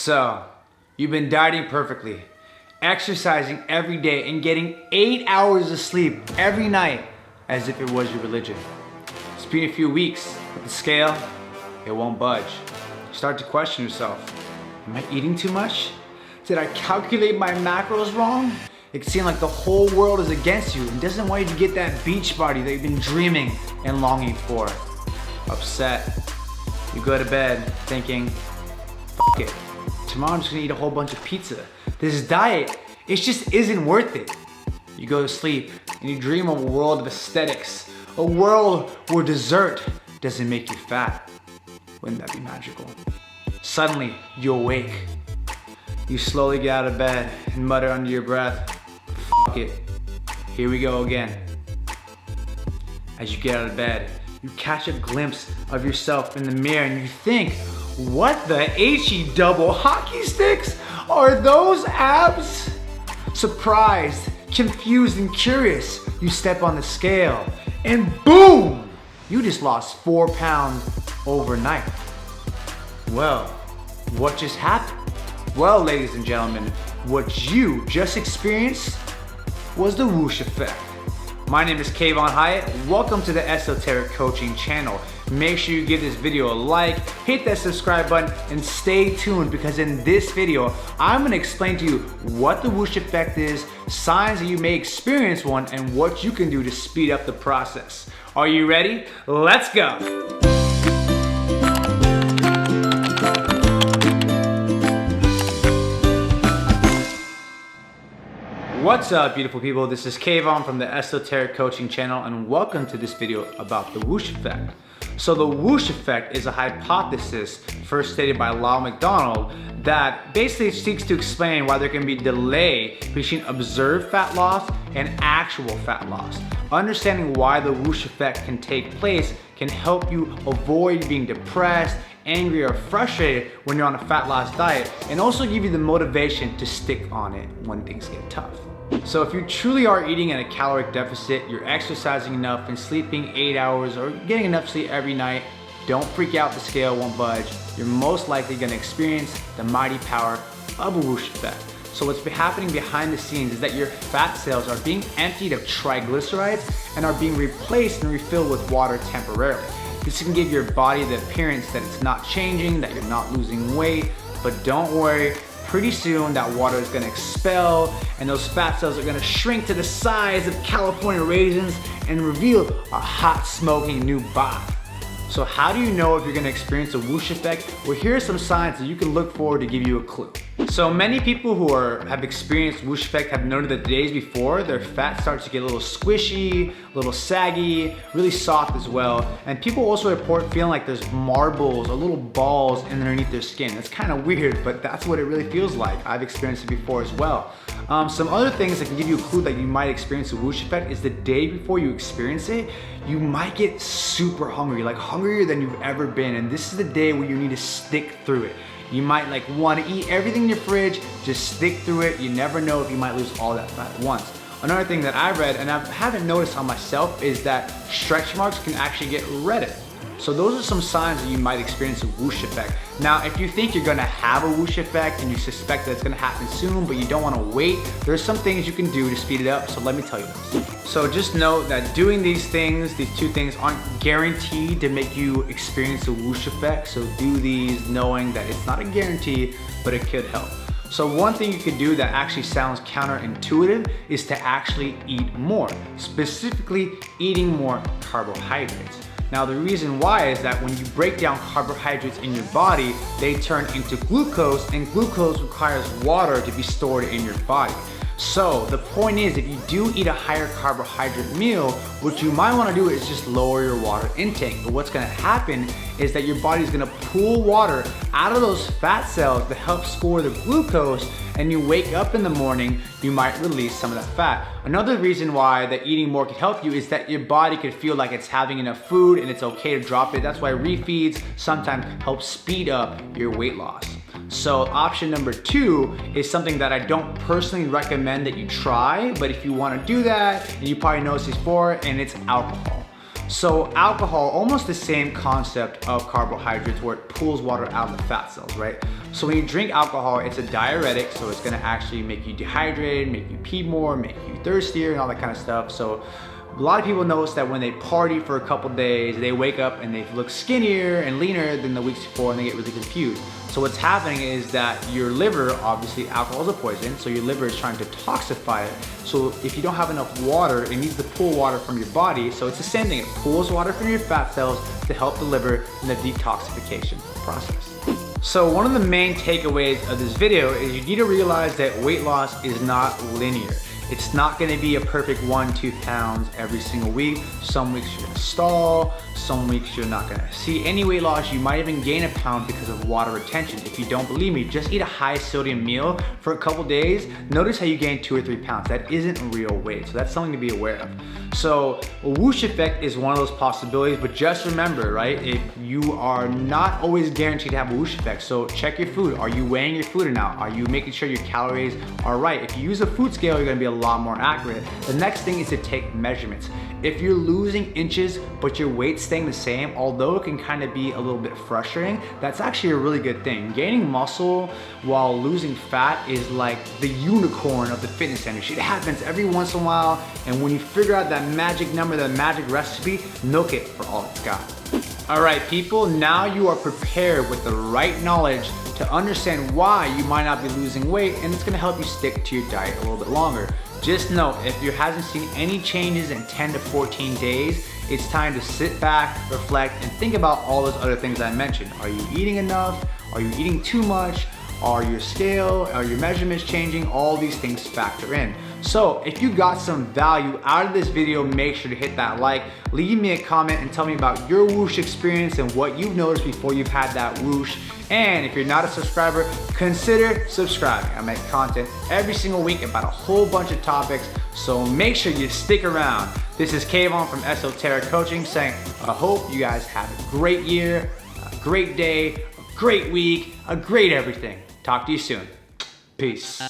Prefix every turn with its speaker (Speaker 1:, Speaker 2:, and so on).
Speaker 1: So, you've been dieting perfectly, exercising every day, and getting 8 hours of sleep every night as if it was your religion. It's been a few weeks, but the scale, it won't budge. You start to question yourself. Am I eating too much? Did I calculate my macros wrong? It seems like the whole world is against you and doesn't want you to get that beach body that you've been dreaming and longing for. Upset. You go to bed thinking, F it. Tomorrow I'm just gonna eat a whole bunch of pizza. This diet, it just isn't worth it. You go to sleep and you dream of a world of aesthetics, a world where dessert doesn't make you fat. Wouldn't that be magical? Suddenly, you awake. You slowly get out of bed and mutter under your breath, F it, here we go again. As you get out of bed, you catch a glimpse of yourself in the mirror and you think, what the HE double hockey sticks? Are those abs? Surprised, confused, and curious, you step on the scale and boom! You just lost 4 pounds overnight. Well, what just happened? Well, ladies and gentlemen, what you just experienced was the Whoosh Effect. My name is Kayvon Hyatt. Welcome to the Esoteric Coaching channel. Make sure you give this video a like, hit that subscribe button, and stay tuned because in this video, I'm gonna explain to you what the Whoosh Effect is, signs that you may experience one, and what you can do to speed up the process. Are you ready? Let's go. What's up, beautiful people? This is Kayvon from the Esoteric Coaching channel, and welcome to this video about the Whoosh Effect. So the Whoosh Effect is a hypothesis first stated by Lyle McDonald that basically seeks to explain why there can be delay between observed fat loss and actual fat loss. Understanding why the Whoosh Effect can take place can help you avoid being depressed, angry, or frustrated when you're on a fat loss diet, and also give you the motivation to stick on it when things get tough. So if you truly are eating at a caloric deficit, you're exercising enough and sleeping 8 hours or getting enough sleep every night, don't freak out, the scale won't budge. You're most likely gonna experience the mighty power of a Whoosh Effect. So what's been happening behind the scenes is that your fat cells are being emptied of triglycerides and are being replaced and refilled with water temporarily. This can give your body the appearance that it's not changing, that you're not losing weight, but don't worry, pretty soon that water is gonna expel and those fat cells are gonna shrink to the size of California raisins and reveal a hot smoking new body. So how do you know if you're gonna experience a Whoosh Effect? Well, here are some signs that you can look for to give you a clue. So many people who have experienced Whoosh Effect have noted that the days before, their fat starts to get a little squishy, a little saggy, really soft as well. And people also report feeling like there's marbles or little balls underneath their skin. That's kind of weird, but that's what it really feels like. I've experienced it before as well. Some other things that can give you a clue that you might experience a Whoosh Effect is the day before you experience it, you might get super hungry, like hungrier than you've ever been. And this is the day where you need to stick through it. You might want to eat everything in your fridge, just stick through it. You never know if you might lose all that fat at once. Another thing that I read, and I haven't noticed on myself, is that stretch marks can actually get redder. So those are some signs that you might experience a Whoosh Effect. Now, if you think you're gonna have a Whoosh Effect and you suspect that it's gonna happen soon, but you don't wanna wait, there's some things you can do to speed it up, so let me tell you this. So just note that doing these things, these two things, aren't guaranteed to make you experience a Whoosh Effect, so do these knowing that it's not a guarantee, but it could help. So one thing you could do that actually sounds counterintuitive is to actually eat more, specifically eating more carbohydrates. Now the reason why is that when you break down carbohydrates in your body, they turn into glucose, and glucose requires water to be stored in your body. So the point is, if you do eat a higher carbohydrate meal, what you might want to do is just lower your water intake. But what's going to happen is that your body's going to pull water out of those fat cells to help store the glucose, and you wake up in the morning, you might release some of that fat. Another reason why that eating more can help you is that your body could feel like it's having enough food and it's okay to drop it. That's why refeeds sometimes help speed up your weight loss. So option number 2 is something that I don't personally recommend that you try, but if you want to do that, and you probably noticed this before, and it's alcohol. So alcohol, almost the same concept of carbohydrates where it pulls water out of the fat cells, right? So when you drink alcohol, it's a diuretic, so it's gonna actually make you dehydrated, make you pee more, make you thirstier, and all that kind of stuff. So a lot of people notice that when they party for a couple days, they wake up and they look skinnier and leaner than the weeks before, and they get really confused. So what's happening is that your liver, obviously alcohol is a poison, so your liver is trying to detoxify it. So if you don't have enough water, it needs to pull water from your body. So it's the same thing, it pulls water from your fat cells to help the liver in the detoxification process. So one of the main takeaways of this video is you need to realize that weight loss is not linear. It's not gonna be a perfect 1-2 pounds every single week. Some weeks you're gonna stall, some weeks you're not gonna see any weight loss. You might even gain a pound because of water retention. If you don't believe me, just eat a high sodium meal for a couple days. Notice how you gain 2 or 3 pounds. That isn't real weight, so that's something to be aware of. So a whoosh effect is one of those possibilities, but just remember, right? If you are not always guaranteed to have a whoosh effect, so check your food. Are you weighing your food enough? Are you making sure your calories are right? If you use a food scale, you're gonna be a lot more accurate. The next thing is to take measurements. If you're losing inches, but your weight's staying the same, although it can kind of be a little bit frustrating, that's actually a really good thing. Gaining muscle while losing fat is like the unicorn of the fitness industry. It happens every once in a while, and when you figure out that magic number, that magic recipe, milk it for all it's got. All right, people, now you are prepared with the right knowledge to understand why you might not be losing weight, and it's gonna help you stick to your diet a little bit longer. Just know, if you haven't seen any changes in 10 to 14 days, it's time to sit back, reflect, and think about all those other things I mentioned. Are you eating enough? Are you eating too much? Are your scale, are your measurements changing? All these things factor in. So if you got some value out of this video, make sure to hit that like, leave me a comment and tell me about your whoosh experience and what you've noticed before you've had that whoosh. And if you're not a subscriber, consider subscribing. I make content every single week about a whole bunch of topics, so make sure you stick around. This is Kayvon from Esoteric Coaching saying, I hope you guys have a great year, a great day, a great week, a great everything. Talk to you soon. Peace.